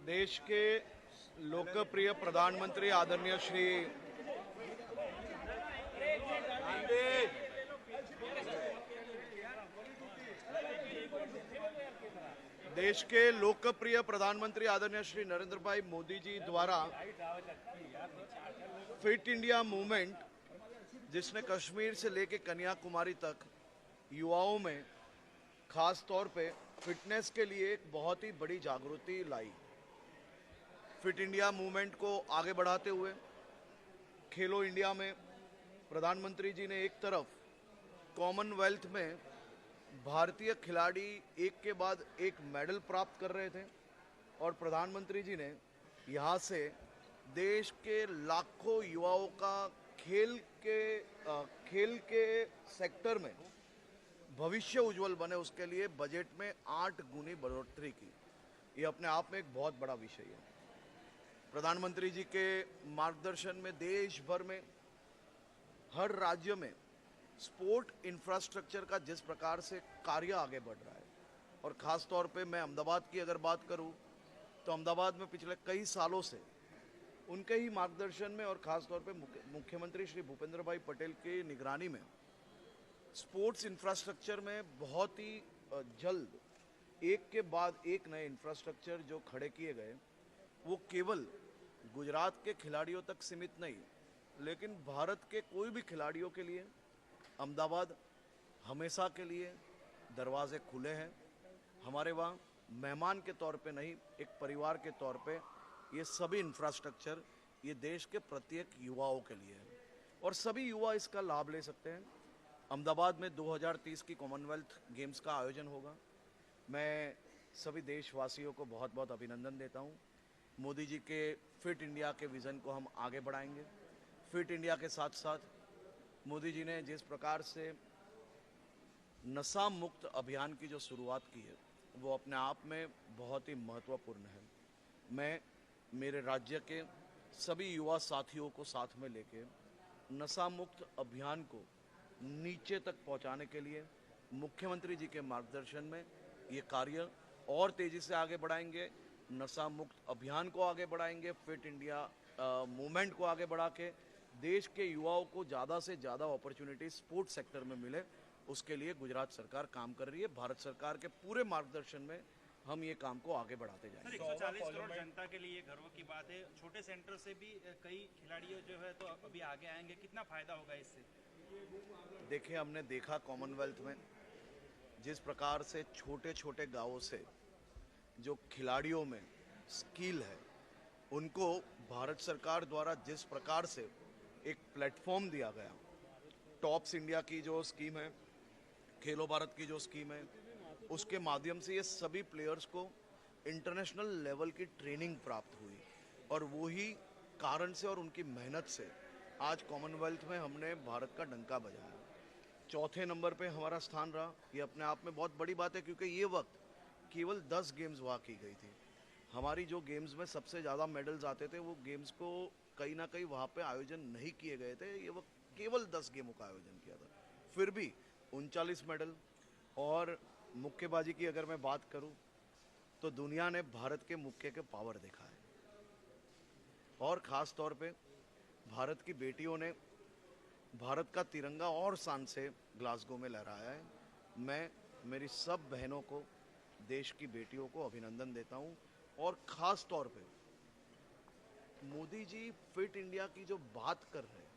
देश के लोकप्रिय प्रधानमंत्री आदरणीय श्री देश के लोकप्रिय प्रधानमंत्री आदरणीय श्री नरेंद्र भाई मोदी जी द्वारा फिट इंडिया मूवमेंट, जिसने कश्मीर से लेकर कन्याकुमारी तक युवाओं में खास तौर पे फिटनेस के लिए एक बहुत ही बड़ी जागृति लाई। फिट इंडिया मूवमेंट को आगे बढ़ाते हुए खेलो इंडिया में प्रधानमंत्री जी ने एक तरफ कॉमनवेल्थ में भारतीय खिलाड़ी एक के बाद एक मेडल प्राप्त कर रहे थे और प्रधानमंत्री जी ने यहाँ से देश के लाखों युवाओं का खेल के सेक्टर में भविष्य उज्जवल बने, उसके लिए बजट में 8 गुनी बढ़ोतरी की। ये अपने आप में एक बहुत बड़ा विषय है। प्रधानमंत्री जी के मार्गदर्शन में देश भर में हर राज्य में स्पोर्ट इंफ्रास्ट्रक्चर का जिस प्रकार से कार्य आगे बढ़ रहा है, और ख़ास तौर पे मैं अहमदाबाद की अगर बात करूं तो अहमदाबाद में पिछले कई सालों से उनके ही मार्गदर्शन में और ख़ास तौर पे मुख्यमंत्री श्री भूपेंद्र भाई पटेल की निगरानी में स्पोर्ट्स इंफ्रास्ट्रक्चर में बहुत ही जल्द एक के बाद एक नए इंफ्रास्ट्रक्चर जो खड़े किए गए, वो केवल गुजरात के खिलाड़ियों तक सीमित नहीं, लेकिन भारत के कोई भी खिलाड़ियों के लिए अहमदाबाद हमेशा के लिए दरवाजे खुले हैं। हमारे वहाँ मेहमान के तौर पे नहीं, एक परिवार के तौर पे ये सभी इंफ्रास्ट्रक्चर ये देश के प्रत्येक युवाओं के लिए है और सभी युवा इसका लाभ ले सकते हैं। अहमदाबाद में 2030 की कॉमनवेल्थ गेम्स का आयोजन होगा। मैं सभी देशवासियों को बहुत बहुत अभिनंदन देता हूँ। मोदी जी के फिट इंडिया के विज़न को हम आगे बढ़ाएंगे। फिट इंडिया के साथ साथ मोदी जी ने जिस प्रकार से नशा मुक्त अभियान की जो शुरुआत की है, वो अपने आप में बहुत ही महत्वपूर्ण है। मैं मेरे राज्य के सभी युवा साथियों को साथ में लेके नशा मुक्त अभियान को नीचे तक पहुंचाने के लिए मुख्यमंत्री जी के मार्गदर्शन में ये कार्य और तेज़ी से आगे बढ़ाएंगे। नशा मुक्त अभियान को आगे बढ़ाएंगे, फिट इंडिया मूवमेंट को आगे बढ़ा के देश के युवाओं को ज़्यादा से ज़्यादा अपॉर्चुनिटी स्पोर्ट्स सेक्टर में मिले, उसके लिए गुजरात सरकार काम कर रही है। भारत सरकार के पूरे मार्गदर्शन में हम ये काम को आगे बढ़ाते जाएंगे। 140 करोड़ जनता के लिए गर्व की बात है। छोटे सेंटर से भी कई खिलाड़ी जो है तो अभी आगे आएंगे, कितना फायदा होगा इससे? देखिए, हमने देखा कॉमनवेल्थ में जिस प्रकार से छोटे छोटे गांवों से जो खिलाड़ियों में स्किल है, उनको भारत सरकार द्वारा जिस प्रकार से एक प्लेटफॉर्म दिया गया, टॉप्स इंडिया की जो स्कीम है, खेलो भारत की जो स्कीम है, उसके माध्यम से ये सभी प्लेयर्स को इंटरनेशनल लेवल की ट्रेनिंग प्राप्त हुई और वही कारण से और उनकी मेहनत से आज कॉमनवेल्थ में हमने भारत का डंका बजाया। चौथे नंबर पे हमारा स्थान रहा। ये अपने आप में बहुत बड़ी बात है, क्योंकि ये वक्त केवल 10 गेम्स वहाँ की गई थी। हमारी जो गेम्स में सबसे ज़्यादा मेडल्स आते थे, वो गेम्स को कहीं ना कहीं वहाँ पे आयोजन नहीं किए गए थे। ये वक्त केवल 10 गेमों का आयोजन किया था, फिर भी 39 मेडल। और मुक्केबाजी की अगर मैं बात करूं तो दुनिया ने भारत के मुक्के के पावर देखा है और ख़ास तौर पे भारत की बेटियों ने भारत का तिरंगा और शान से ग्लासगो में लहराया है। मैं मेरी सब बहनों को, देश की बेटियों को अभिनंदन देता हूं और ख़ास तौर पे मोदी जी फिट इंडिया की जो बात कर रहे हैं,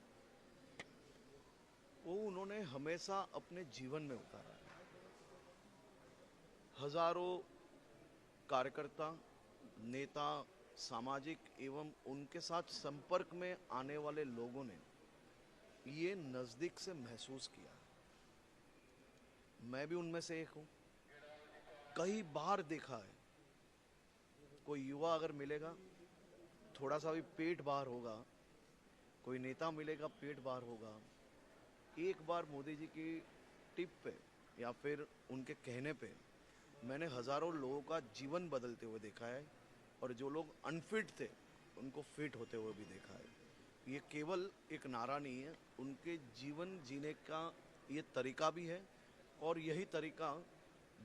वो उन्होंने हमेशा अपने जीवन में उतारा है। हजारों कार्यकर्ता, नेता, सामाजिक एवं उनके साथ संपर्क में आने वाले लोगों ने ये नज़दीक से महसूस किया। मैं भी उनमें से एक हूँ। कई बार देखा है, कोई युवा अगर मिलेगा, थोड़ा सा भी पेट बाहर होगा, कोई नेता मिलेगा, पेट बाहर होगा, एक बार मोदी जी की टिप पे या फिर उनके कहने पे मैंने हज़ारों लोगों का जीवन बदलते हुए देखा है और जो लोग अनफिट थे उनको फिट होते हुए भी देखा है। ये केवल एक नारा नहीं है, उनके जीवन जीने का ये तरीका भी है और यही तरीका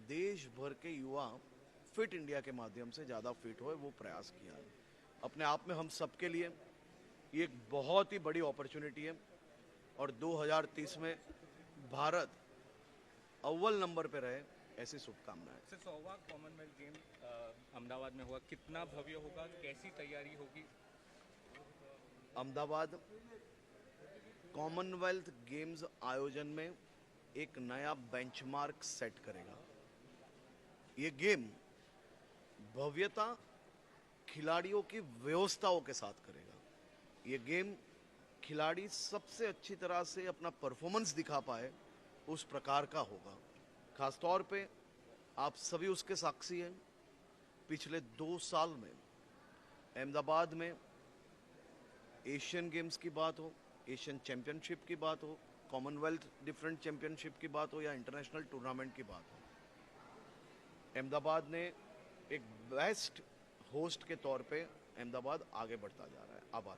देश भर के युवा फिट इंडिया के माध्यम से ज़्यादा फिट हो, वो प्रयास किया है। अपने आप में हम सबके लिए ये एक बहुत ही बड़ी अपॉर्चुनिटी है और 2030 में भारत अव्वल नंबर पे रहे, ऐसी शुभकामनाएं। सर 100वां कॉमनवेल्थ गेम अहमदाबाद में हुआ, कितना भव्य होगा, कैसी तैयारी होगी? अहमदाबाद कॉमनवेल्थ गेम्स आयोजन में एक नया बेंचमार्क सेट करेगा। ये गेम भव्यता खिलाड़ियों की व्यवस्थाओं के साथ करेगा। ये गेम खिलाड़ी सबसे अच्छी तरह से अपना परफॉर्मेंस दिखा पाए उस प्रकार का होगा। खासतौर पे आप सभी उसके साक्षी हैं। पिछले 2 साल में अहमदाबाद में एशियन गेम्स की बात हो, एशियन चैंपियनशिप की बात हो, कॉमनवेल्थ डिफरेंट चैंपियनशिप की बात हो या इंटरनेशनल टूर्नामेंट की बात हो, अहमदाबाद ने एक बेस्ट होस्ट के तौर पे अहमदाबाद आगे बढ़ता जा रहा है। आभार।